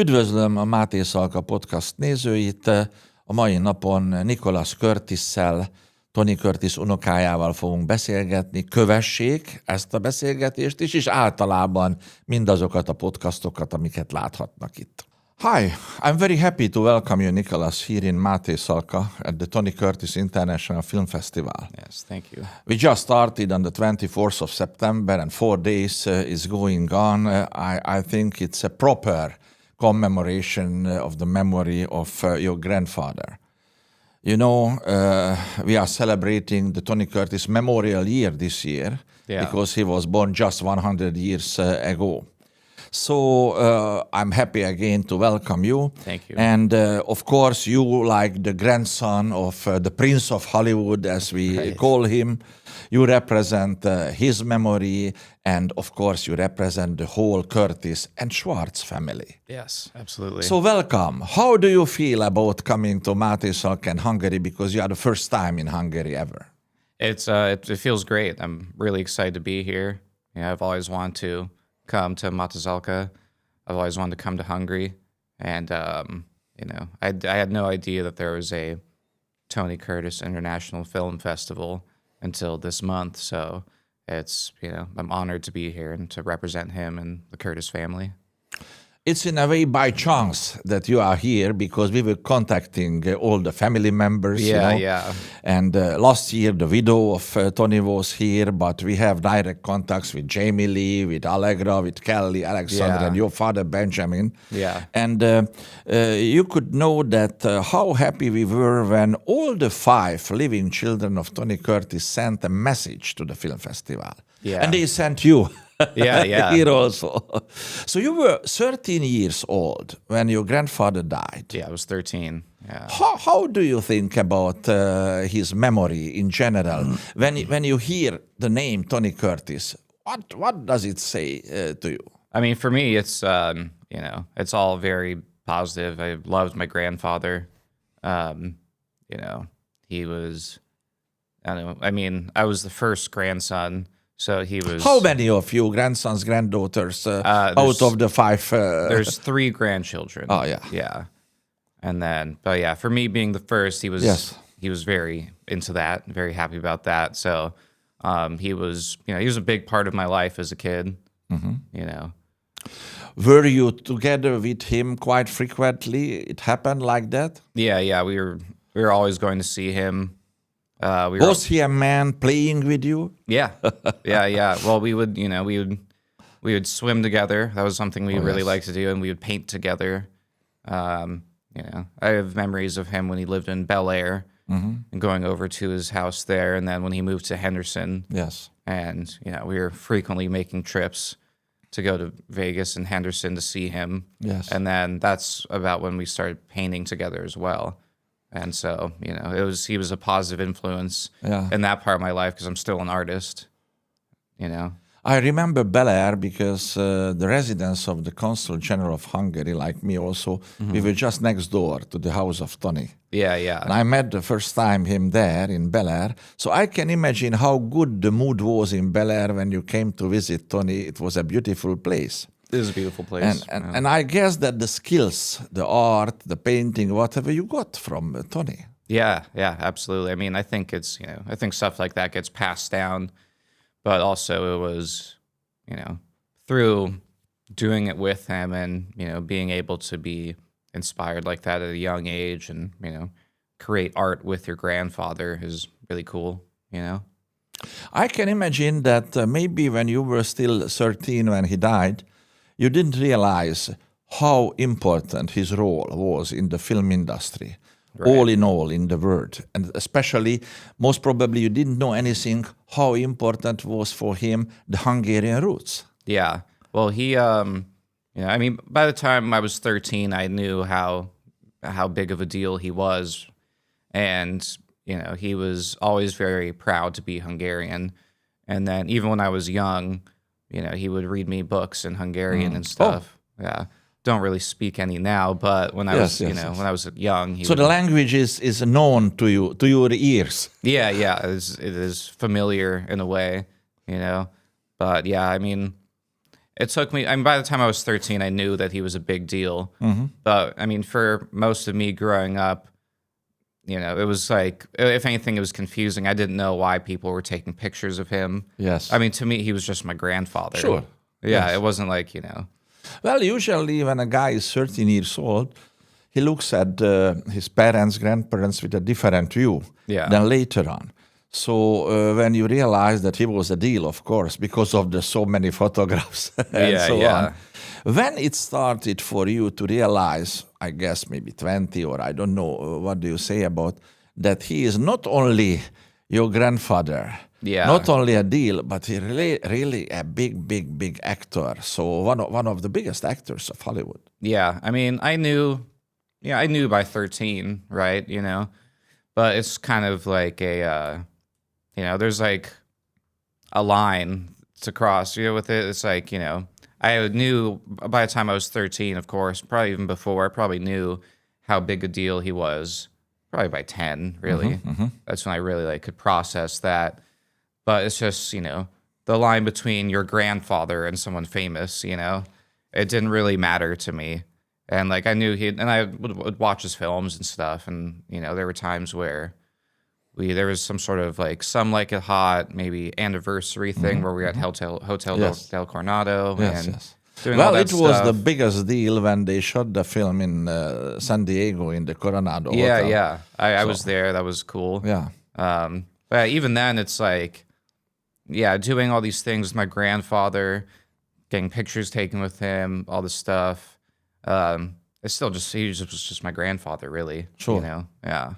Üdvözlöm a Mátészalka podcast nézőit. A mai napon Nicholas Curtis-szel, Tony Curtis unokájával fogunk beszélgetni. Kövessék ezt a beszélgetést is, és általában mindazokat a podcastokat, amiket láthatnak itt. Hi, I'm very happy to welcome you, Nicholas, here in Mátészalka at the Tony Curtis International Film Festival. Yes, thank you. We just started on the 24th of September and 4 days is going on. I think it's a proper commemoration of the memory of your grandfather. You know, we are celebrating the Tony Curtis Memorial Year this year because he was born just 100 years ago. So I'm happy again to welcome you. Thank you. And of course, you, like the grandson of the Prince of Hollywood, as we call him, you represent his memory, and of course, you represent the whole Curtis and Schwartz family. Yes, absolutely. So welcome. How do you feel about coming to Mátészalkán, Hungary? Because you are the first time in Hungary ever. It feels great. I'm really excited to be here. Yeah, I've always wanted to come to Mátészalka. I've always wanted to come to Hungary, and I had no idea that there was a Tony Curtis International Film Festival until this month. So it's I'm honored to be here and to represent him and the Curtis family. It's in a way by chance that you are here because we were contacting all the family members. Yeah. And last year the widow of Tony was here, but we have direct contacts with Jamie Lee, with Allegra, with Kelly, Alexander, and your father Benjamin. Yeah. And you could know that how happy we were when all the 5 living children of Tony Curtis sent a message to the film festival. Yeah. And they sent you. Yeah. Here also. So you were 13 years old when your grandfather died. Yeah, I was 13. Yeah. How do you think about his memory in general? When you hear the name Tony Curtis, what does it say to you? I mean, for me, it's it's all very positive. I loved my grandfather. He was. I was the first grandson. So he was. How many of you grandsons, granddaughters out of the 5? There's 3 grandchildren. Oh yeah, yeah. And then, but yeah, for me being the first, he was very into that, very happy about that. So he was a big part of my life as a kid. Mm-hmm. Were you together with him quite frequently? It happened like that. Yeah. We were always going to see him. Was he a man playing with you? Yeah. Well, we would swim together. That was something we really liked to do, and we would paint together. I have memories of him when he lived in Bel Air and going over to his house there, and then when he moved to Henderson. Yes. And we were frequently making trips to go to Vegas and Henderson to see him. Yes. And then that's about when we started painting together as well. And so, he was a positive influence in that part of my life because I'm still an artist, I remember Bel Air because the residence of the Consul General of Hungary, like me also, we were just next door to the house of Tony. Yeah. And I met the first time him there in Bel Air. So I can imagine how good the mood was in Bel Air when you came to visit Tony. It was a beautiful place. It is a beautiful place. And I guess that the skills, the art, the painting, whatever you got from Tony. Yeah, absolutely. I mean, I think it's, I think stuff like that gets passed down, but also it was, through doing it with him and, being able to be inspired like that at a young age and, create art with your grandfather is really cool, I can imagine that maybe when you were still 13 when he died, you didn't realize how important his role was in the film industry, all in all in the world. And especially, most probably you didn't know anything how important was for him the Hungarian roots. Yeah. Well, he, by the time I was 13, I knew how big of a deal he was. And, he was always very proud to be Hungarian. And then even when I was young, he would read me books in Hungarian and stuff. Oh. Yeah. Don't really speak any now, but when I was, when I was young. So the language is known to you, to your ears. Yeah. It is familiar in a way, But yeah, I mean, it took me, I mean, by the time I was 13, I knew that he was a big deal. But I mean, for most of me growing up, you know, it was like, if anything, it was confusing. I didn't know why people were taking pictures of him. Yes. I mean, to me, he was just my grandfather. Sure. Yeah, Yes. it wasn't like, you know. Well, usually when a guy is 13 years old, he looks at his parents, grandparents with a different view than later on. So when you realize that he was a deal, of course, because of the so many photographs and on. When it started for you to realize, I guess maybe 20 or I don't know, what do you say about that he is not only your grandfather, not only a deal, but he really a big actor. So one of the biggest actors of Hollywood. Yeah, I mean, I knew by 13, right, you know, but it's kind of like a, you know, there's like a line to cross, you know, with it. It's like, you know, I knew by the time I was 13, of course, probably even before, I probably knew how big a deal he was, probably by 10, really. That's when I really like could process that. But it's just, you know, the line between your grandfather and someone famous, you know, it didn't really matter to me. And like I knew and I would watch his films and stuff. And, you know, there were times where there was some sort of like Some Like It Hot, maybe anniversary thing where we had Hotel del Coronado. Doing all that it was stuff. the biggest deal when they shot the film in San Diego in the Coronado Hotel. Yeah. I was there. That was cool. Yeah. But even then, it's like, doing all these things with my grandfather, getting pictures taken with him, all this stuff. It's still just, was just my grandfather, really. Sure. You know? Yeah.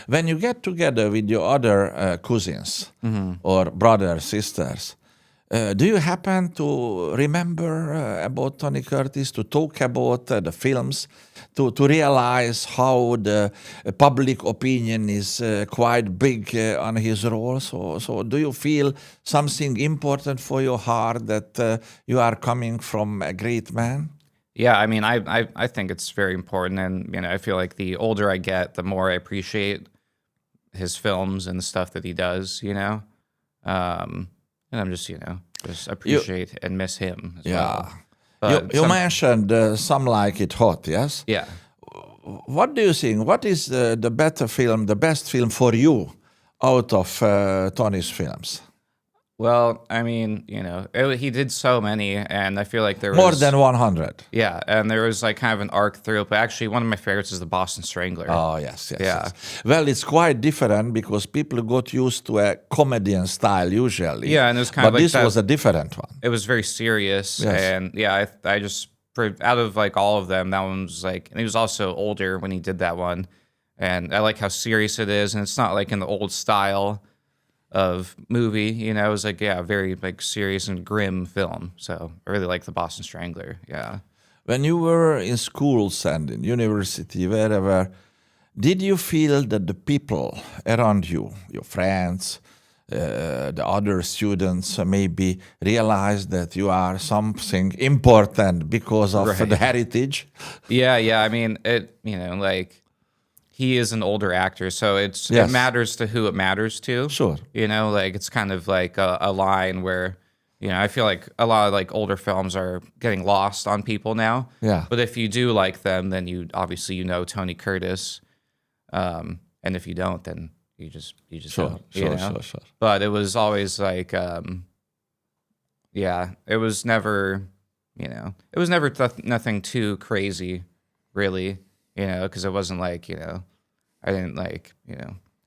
When you get together with your other cousins or brothers, sisters, do you happen to remember about Tony Curtis, to talk about the films, to realize how the public opinion is quite big on his role? So do you feel something important for your heart that you are coming from a great man? Yeah, I mean, I think it's very important, and you know, I feel like the older I get, the more I appreciate his films and the stuff that he does. You know, and I'm just just appreciate and miss him. As well. But you mentioned Some Like It Hot, yes? Yeah. What do you think? What is the better film, the best film for you out of Tony's films? Well, I mean, you know, he did so many, and I feel like there was... More than 100. Yeah, and there was like kind of an arc through it, but actually one of my favorites is The Boston Strangler. Oh, yes. Well, it's quite different because people got used to a comedian style usually. Yeah, and it was kind of like this was a different one. It was very serious, and I just, out of like all of them, that one was like, and he was also older when he did that one, and I like how serious it is, and it's not like in the old style of movie, you know. It was like, very like serious and grim film. So I really like The Boston Strangler. Yeah. When you were in schools and in university, wherever, did you feel that the people around you, your friends, the other students maybe realized that you are something important because of the heritage? Yeah. I mean, like, he is an older actor, so it matters to who it matters to. Sure. You know, like it's kind of like a line where, you know, I feel like a lot of like older films are getting lost on people now. Yeah. But if you do like them, then you obviously know Tony Curtis, and if you don't, then you just don't. Sure. But it was always like, it was never, nothing too crazy, really. You know, because it wasn't like, I didn't like,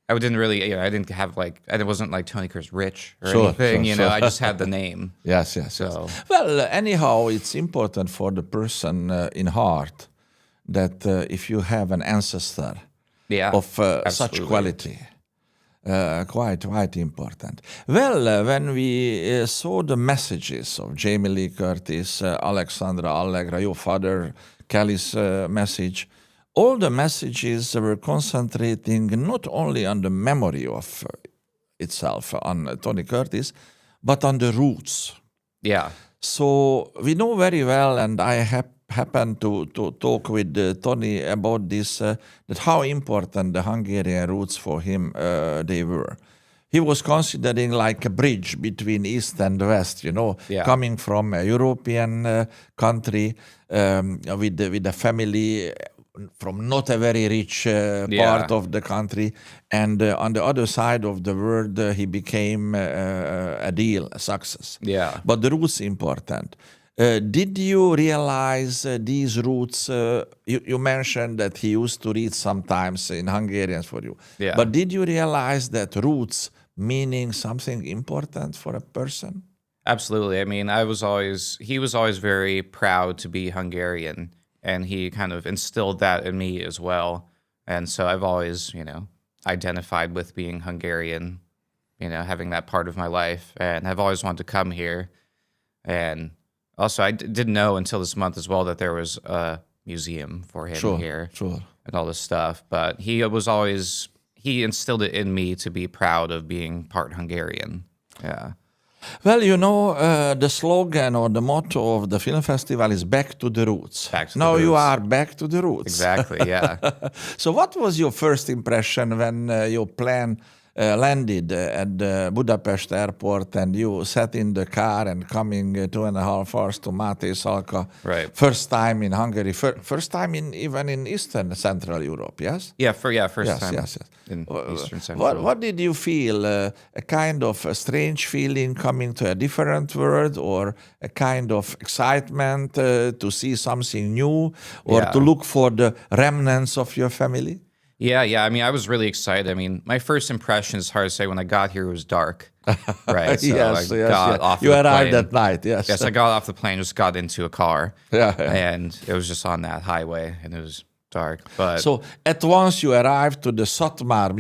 I didn't really, I didn't have like, it wasn't like Tony Curtis rich or anything, I just had the name. Yes. Well, anyhow, it's important for the person in heart that if you have an ancestor of such quality, quite important. Well, when we saw the messages of Jamie Lee Curtis, Alexandra Allegra, your father, Kelly's message, all the messages were concentrating not only on the memory of itself, on Tony Curtis, but on the roots. Yeah. So we know very well, and I happened to talk with Tony about this, that how important the Hungarian roots for him they were. he was considering like a bridge between East and West, coming from a European country with a family from not a very rich part of the country. And on the other side of the world, he became a success. Yeah. But the roots important. Did you realize these roots? You mentioned that he used to read sometimes in Hungarian for you. Yeah. But did you realize that roots meaning something important for a person? Absolutely. I mean, he was always very proud to be Hungarian, and he kind of instilled that in me as well. And so I've always, identified with being Hungarian, having that part of my life, and I've always wanted to come here. And also, I didn't know until this month as well that there was a museum for him here and all this stuff. But he instilled it in me to be proud of being part Hungarian. Yeah. Well, the slogan or the motto of the film festival is back to the roots. Now you are back to the roots. Exactly, yeah. So what was your first impression when your plane landed at the Budapest airport and you sat in the car and coming 2.5 hours to Mátészalka? Right. First time in Hungary, first time even in Eastern Central Europe, yes? Yeah, first time in Eastern Central. What did you feel? A kind of a strange feeling coming to a different world, or a kind of excitement to see something new, or to look for the remnants of your family? Yeah. I mean, I was really excited. I mean, my first impression is hard to say. When I got here, it was dark, right? So got off you the arrived plane. at night, yes. Yes, I got off the plane, just got into a car. Yeah. And it was just on that highway, and it was dark. But so at once you arrived to the Szatmár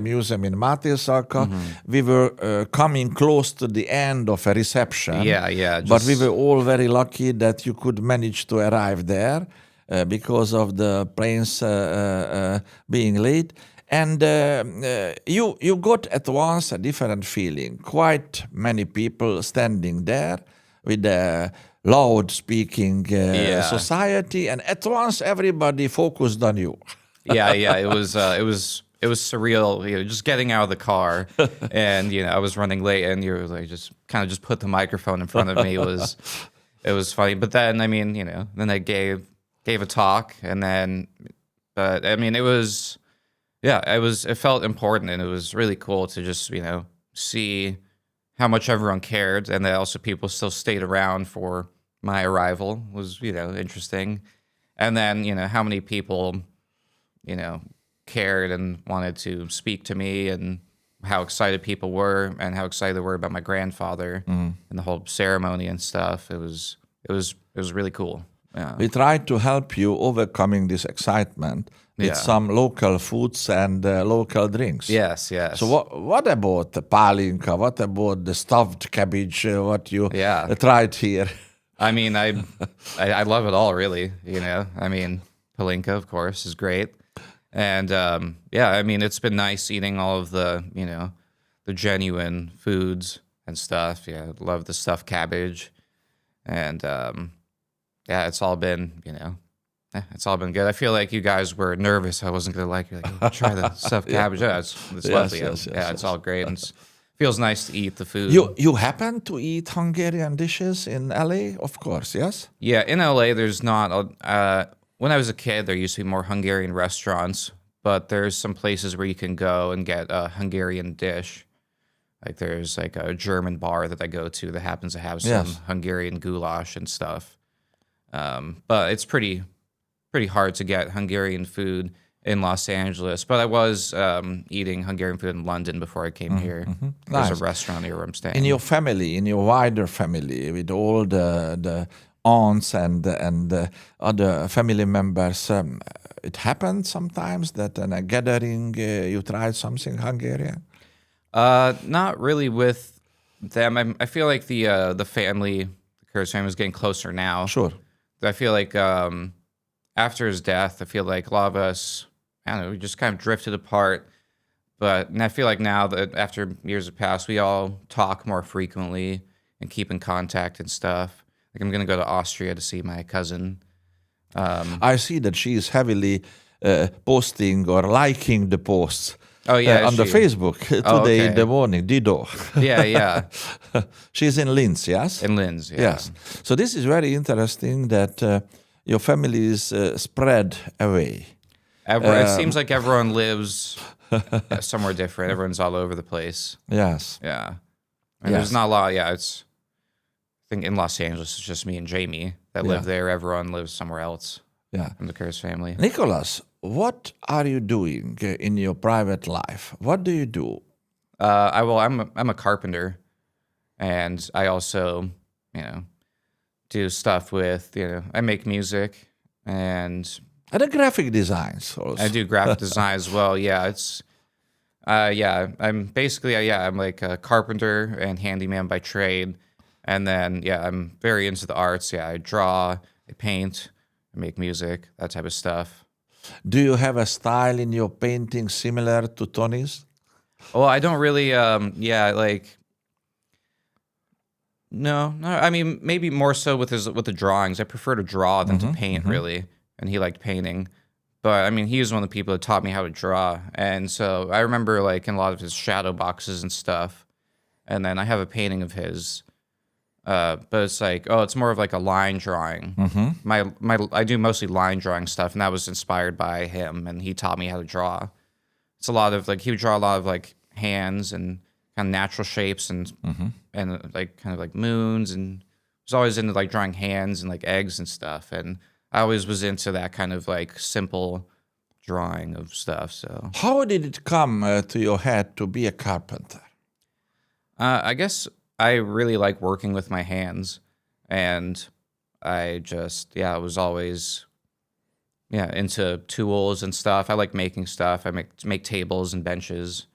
Museum in Mátészalka. We were coming close to the end of a reception. Yeah. But we were all very lucky that you could manage to arrive there. Because of the planes being late. And you got at once a different feeling. Quite many people standing there with a loud speaking society, and at once everybody focused on you. Yeah. It was surreal, just getting out of the car, and I was running late, and you were like just put the microphone in front of me. It was funny, but then I mean, then I gave a talk, and then, but I mean, it felt important, and it was really cool to just, see how much everyone cared, and that also people still stayed around for my arrival was, interesting. And then, how many people, cared and wanted to speak to me, and how excited people were, and how excited they were about my grandfather and the whole ceremony and stuff. It was really cool. Yeah. We tried to help you overcoming this excitement with some local foods and local drinks. Yes. So what about the pálinka? What about the stuffed cabbage? What you tried here? I mean, I love it all, really. I mean, pálinka, of course, is great. And I mean, it's been nice eating all of the, the genuine foods and stuff. Yeah, I love the stuffed cabbage. And it's all been, it's all been good. I feel like you guys were nervous I wasn't going to like it. Like, try the stuffed cabbage. Yeah, it's lovely. It's all great. And it feels nice to eat the food. You happen to eat Hungarian dishes in LA? Of course, yes? Yeah, in LA, there's not... when I was a kid, there used to be more Hungarian restaurants, but there's some places where you can go and get a Hungarian dish. Like there's like a German bar that I go to that happens to have some Hungarian goulash and stuff. But it's pretty hard to get Hungarian food in Los Angeles. But I was eating Hungarian food in London before I came here. There's a restaurant here where I'm staying. In your family, in your wider family, with all the aunts and other family members, it happened sometimes that in a gathering you tried something Hungarian? Not really with them. I feel like the family, the Curtis family, is getting closer now. Sure. I feel like after his death, I feel like a lot of us, I don't know, we just kind of drifted apart. And I feel like now that after years have passed, we all talk more frequently and keep in contact and stuff. Like I'm going to go to Austria to see my cousin. I see that she is heavily posting or liking the posts Oh, yeah, on the she- Facebook today okay. in the morning, Dido. Yeah. She's in Linz, yes? In Linz, yeah. Yes. So this is very interesting that your family is spread away. It seems like everyone lives somewhere different. Everyone's all over the place. Yes. Yeah. And Yes. there's not a lot. Yeah, I think in Los Angeles, it's just me and Jamie that live there. Everyone lives somewhere else Yeah. from the Curtis family. Nicholas, what are you doing in your private life? What do you do? I'm a carpenter, and I also, do stuff with, I make music, and And the graphic designs also. I do graphic design as well. Yeah, I'm basically, I'm like a carpenter and handyman by trade. And then, I'm very into the arts. Yeah, I draw, I paint, I make music, that type of stuff. Do you have a style in your painting similar to Tony's? Well, I don't really, no. I mean, maybe more so with the drawings. I prefer to draw than to paint, really. And he liked painting. But, I mean, he was one of the people that taught me how to draw. And so I remember, like, in a lot of his shadow boxes and stuff. And then I have a painting of his. But it's like, it's more of like a line drawing. I do mostly line drawing stuff, and that was inspired by him, and he taught me how to draw. It's a lot of, like, he would draw a lot of, like, hands and kind of natural shapes and like, kind of like moons, and was always into, like, drawing hands and, like, eggs and stuff. And I always was into that kind of, like, simple drawing of stuff, so. How did it come to your head to be a carpenter? I guess I really like working with my hands, and I just, I was always, into tools and stuff. I like making stuff. I make tables and benches,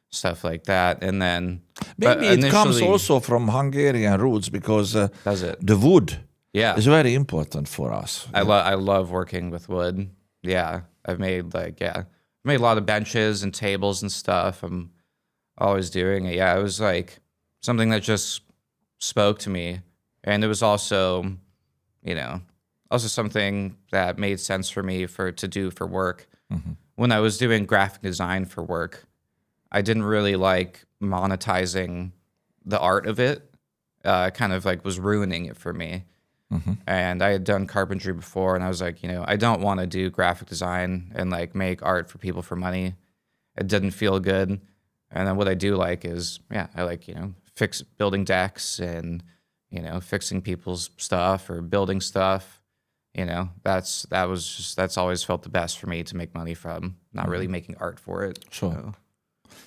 stuff like that. And then Maybe it comes initially- also from Hungarian roots because Does it? the wood Yeah. is very important for us. I love working with wood. Yeah. I've made made a lot of benches and tables and stuff. I'm always doing it. Yeah. It was like something that just spoke to me. And it was also, also something that made sense for me to do for work. When I was doing graphic design for work, I didn't really like monetizing the art of it. Kind of like was ruining it for me. And I had done carpentry before, and I was like, I don't want to do graphic design and like make art for people for money. It didn't feel good. And then what I do like is, I like, building decks and, fixing people's stuff or building stuff. That's always felt the best for me to make money from, not really making art for it. Sure. So.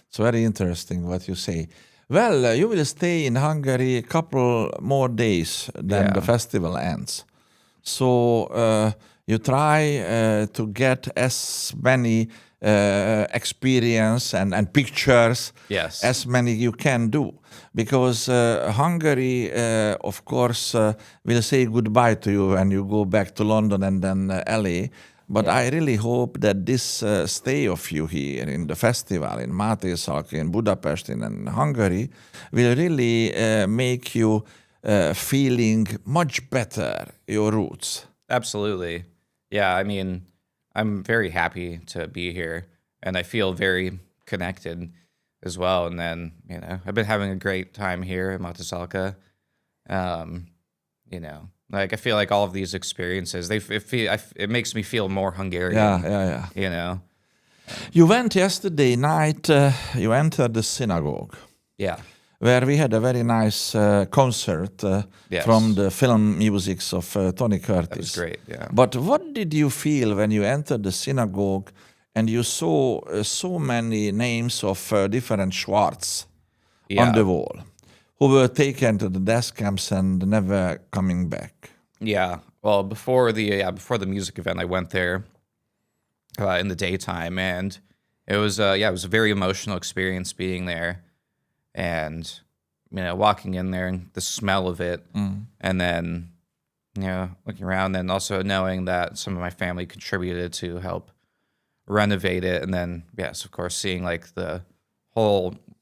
It's very interesting what you say. Well, you will stay in Hungary a couple more days than the festival ends. So you try to get as many experience and pictures Yes. as many you can do. Because Hungary, of course, will say goodbye to you when you go back to London and then LA. But I really hope that this stay of you here in the festival, in Mátészalka, in Budapest, in Hungary, will really make you feeling much better your roots. Absolutely. Yeah, I mean, I'm very happy to be here, and I feel very connected as well. And then, I've been having a great time here in Mátészalka. Like I feel like all of these experiences, it makes me feel more Hungarian. Yeah. You went yesterday night, you entered the synagogue. Yeah. Where we had a very nice concert Yes. from the film musics of Tony Curtis. That was great, yeah. But what did you feel when you entered the synagogue and you saw so many names of different Schwartz on the wall, who were taken to the death camps and never coming back? Yeah. Well, before the music event, I went there in the daytime, and it was it was a very emotional experience being there, and walking in there and the smell of it, and then looking around, and also knowing that some of my family contributed to help renovate it, and then of course seeing like the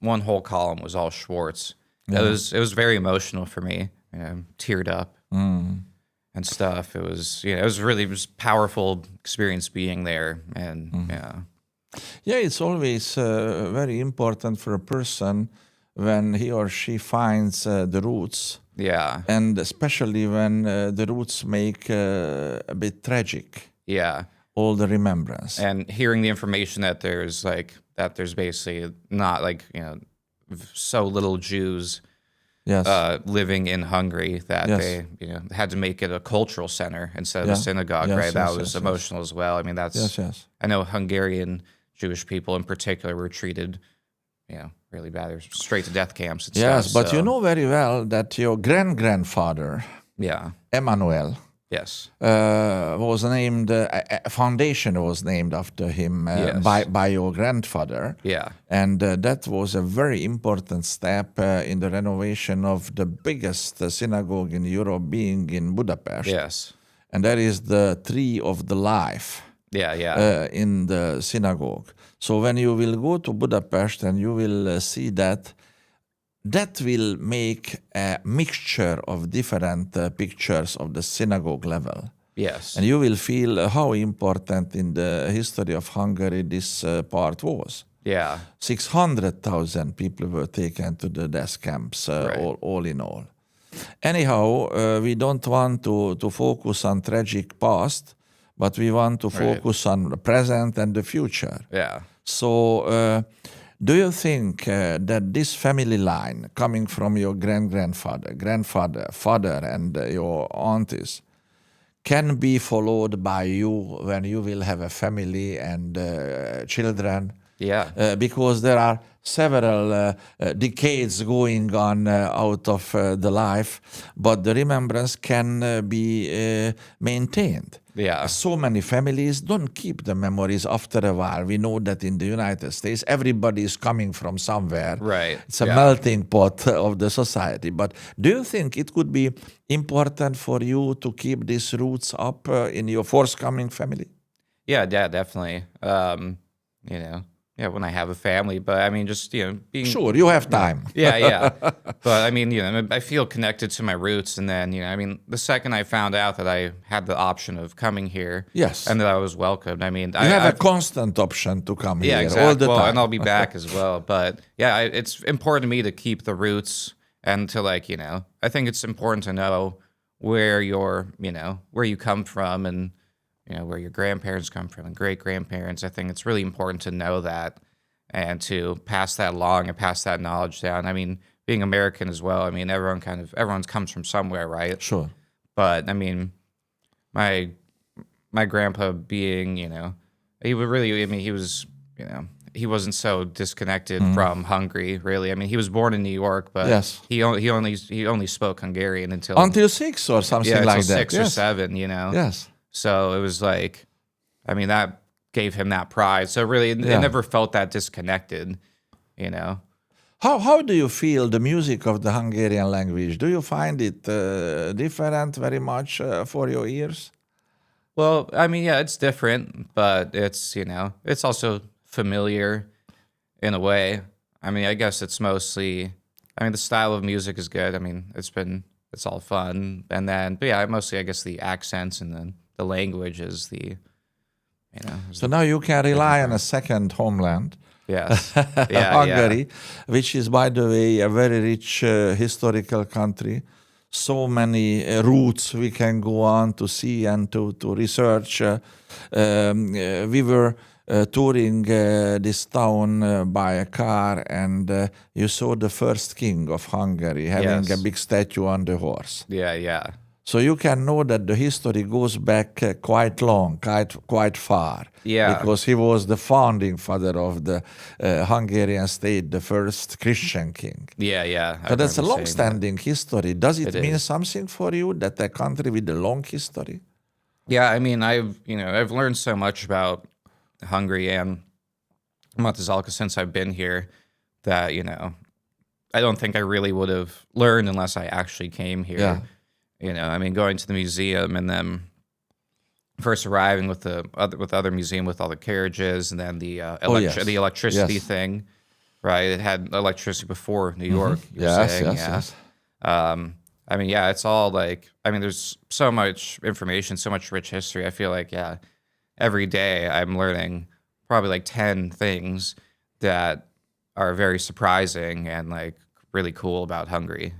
one whole column was all Schwartz. It was very emotional for me. Teared up and stuff. It was it was really powerful experience being there, and Yeah, it's always very important for a person when he or she finds the roots, Yeah. and especially when the roots make a bit tragic. Yeah. All the remembrance. And hearing the information that there's basically not so little Jews Yes. living in Hungary that Yes. they had to make it a cultural center instead of Yeah. a synagogue, Yes, right? That yes, was yes, emotional as well. I mean, Yes, yes. I know Hungarian Jewish people in particular were treated, really bad. They were straight to death camps and Yes, stuff. but you know very well that your grandfather, Yeah. Emmanuel, Yes. was named, a foundation was named after him Yes. by your grandfather. Yeah. And that was a very important step in the renovation of the biggest synagogue in Europe, being in Budapest. Yes. And that is the Tree of the Life. Yeah. Yeah. In the synagogue. So when you will go to Budapest and you will see that will make a mixture of different pictures of the synagogue level. Yes. And you will feel how important in the history of Hungary this part was. Yeah. 600,000 people were taken to the death camps, Right. all in all. Anyhow, we don't want to focus on tragic past, but we want to focus on the present and the future. Yeah. So, do you think that this family line coming from your grandfather, father, and your aunties can be followed by you when you will have a family and children? Yeah. Because there are several decades going on out of the life, but the remembrance can be maintained. Yeah. So many families don't keep the memories after a while. We know that in the United States, everybody is coming from somewhere. Right. It's a Yeah. melting pot of the society. But do you think it could be important for you to keep these roots up in your forthcoming family? Yeah, definitely. When I have a family, but I mean, just being Sure, you have time. yeah. But I mean, I feel connected to my roots, and then I mean, the second I found out that I had the option of coming here, Yes. and that I was welcomed. I mean, You have a constant option to come yeah, here exactly. all the Well, time. and I'll be back as well. But yeah, it's important to me to keep the roots and to I think it's important to know where where you come from and where your grandparents come from and great grandparents. I think it's really important to know that and to pass that along and pass that knowledge down. I mean, being American as well. I mean, everyone comes from somewhere, right? Sure. But I mean, my grandpa being, he would really. I mean, he was, he wasn't so disconnected from Hungary, really. I mean, he was born in New York, but Yes. he only spoke Hungarian until 6 or something until like that. 6 or 7, Yes. So it was I mean, that gave him that pride. So really, it never felt that disconnected, How do you feel the music of the Hungarian language? Do you find it different very much for your ears? Well, I mean, yeah, it's different, but it's, it's also familiar in a way. I mean, I guess it's mostly, the style of music is good. I mean, it's all fun. And then, but yeah, mostly, I guess the accents and then the language is So now you can rely on a second homeland, yes. Hungary, which is, by the way, a very rich historical country. So many routes we can go on to see and to research. We were touring this town by a car, and you saw the first king of Hungary having Yes. a big statue on the horse. Yeah. So you can know that the history goes back quite long, quite far. Yeah. Because he was the founding father of the Hungarian state, the first Christian king. Yeah. So that's a remember saying long-standing history. Does it mean is. something for you that a country with a long history? that. Yeah, I mean, I've learned so much about Hungary and Mátészalka since I've been here that, I don't think I really would have learned unless I actually came here. Yeah. I mean, going to the museum and then first arriving with the other museum with all the carriages and then the the electricity Yes. thing, right? It had electricity before New York. you were Yes, saying, yes. I mean, yeah, it's all there's so much information, so much rich history. I feel like, every day I'm learning probably like 10 things that are very surprising and like really cool about Hungary,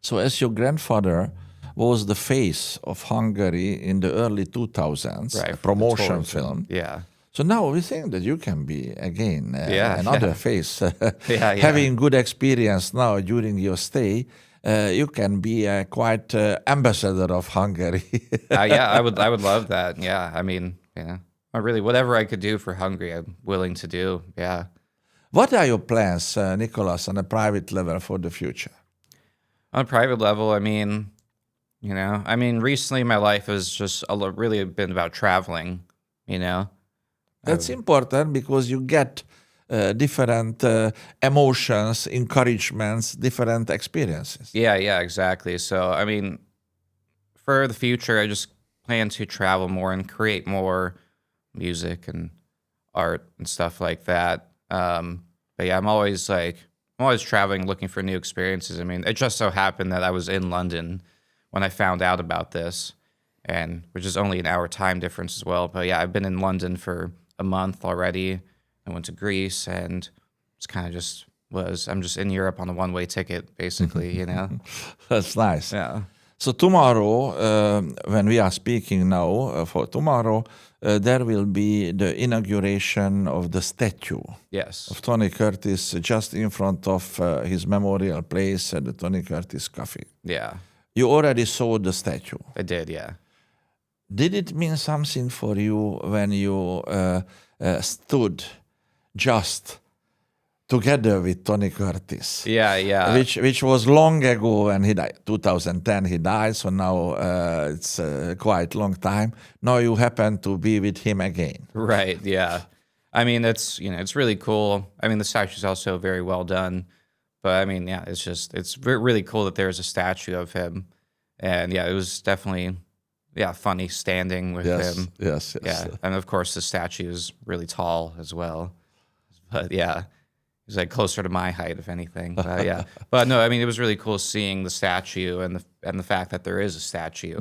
So as your grandfather was the face of Hungary in the early 2000s, Right, a for the promotion tourism. film. Yeah. So now we think that you can be, again, another face. Yeah. Having good experience now during your stay, you can be a quite ambassador of Hungary. Yeah, I would love that. Yeah. I mean, really, whatever I could do for Hungary, I'm willing to do. Yeah. What are your plans, Nicholas, on a private level for the future? On a private level, recently my life has just really been about traveling, That's important because you get different emotions, encouragements, different experiences. Yeah, exactly. So, for the future, I just plan to travel more and create more music and art and stuff like that. But yeah, I'm always traveling, looking for new experiences. It just so happened that I was in London when I found out about this, and which is only an hour time difference as well. But yeah, I've been in London for a month already. I went to Greece, and it's kind of I'm just in Europe on a one-way ticket, basically, That's nice. Yeah. So tomorrow, when we are speaking now, for tomorrow, there will be the inauguration of the statue Yes. of Tony Curtis just in front of his memorial place at the Tony Curtis Cafe. Yeah. You already saw the statue. I did, yeah. Did it mean something for you when you stood just together with Tony Curtis? Yeah. Which was long ago when he died. 2010 he died, so now it's quite long time. Now you happen to be with him again. Right, yeah. It's really cool. The statue's also very well done. But yeah, it's really cool that there's a statue of him. And yeah, it was definitely funny standing with him. Yes. Yeah. And of course the statue is really tall as well. But yeah, he's like closer to my height, if anything. But yeah. But no, it was really cool seeing the statue and the fact that there is a statue.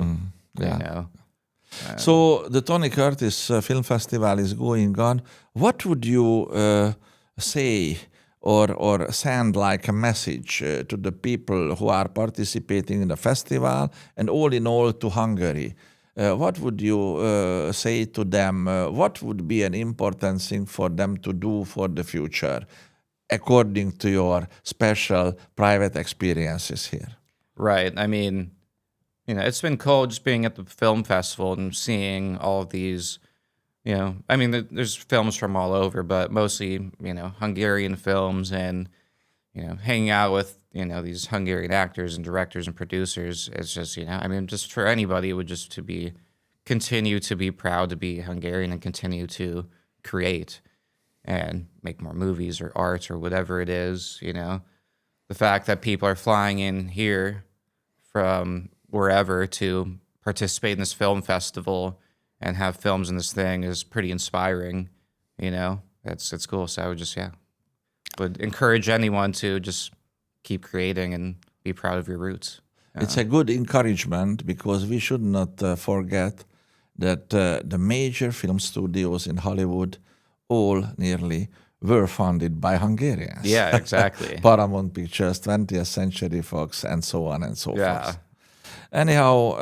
So the Tony Curtis Film Festival is going on. What would you say or send like a message to the people who are participating in the festival and all in all to Hungary? What would you say to them? What would be an important thing for them to do for the future, according to your special private experiences here? Right. It's been cool just being at the film festival and seeing all of these, there's films from all over, but mostly, Hungarian films and, hanging out with, these Hungarian actors and directors and producers. It's just, just for anybody, it would just continue to be proud to be Hungarian and continue to create and make more movies or art or whatever it is, The fact that people are flying in here from wherever to participate in this film festival and have films in this thing is pretty inspiring, It's cool. So I would just, would encourage anyone to just keep creating and be proud of your roots. It's a good encouragement because we should not forget that the major film studios in Hollywood, all nearly, were funded by Hungarians. Yeah, exactly. Paramount Pictures, 20th Century Fox, and so on and so forth. Anyhow,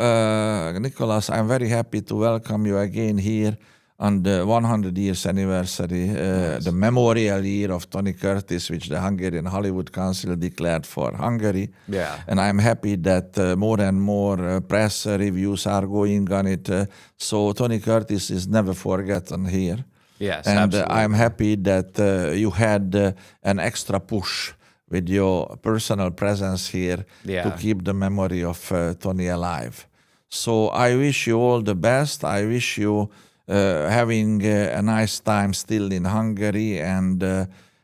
Nicholas, I'm very happy to welcome you again here on the 100 years anniversary, the memorial year of Tony Curtis, which the Hungarian Hollywood Council declared for Hungary. Yeah. And I'm happy that more and more press reviews are going on it. So Tony Curtis is never forgotten here. Yes, and absolutely. I'm happy that you had an extra push with your personal presence here to keep the memory of Tony alive. So I wish you all the best. I wish you having a nice time still in Hungary and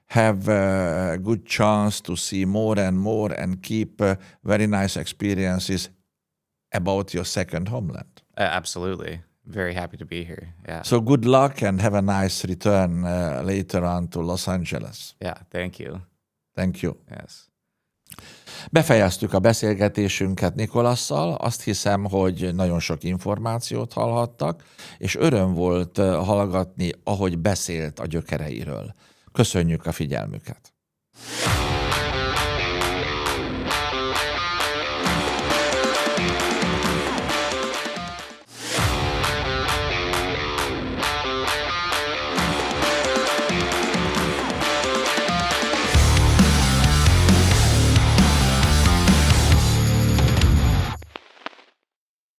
have a good chance to see more and keep very nice experiences about your second homeland. Absolutely. Very happy to be here. Yeah. So good luck and have a nice return later on to Los Angeles. Yeah. Thank you. Thank you. Yes. Befejeztük a beszélgetésünket Nicolasszal, azt hiszem, hogy nagyon sok információt hallhattak, és öröm volt hallgatni, ahogy beszélt a gyökereiről. Köszönjük a figyelmüket!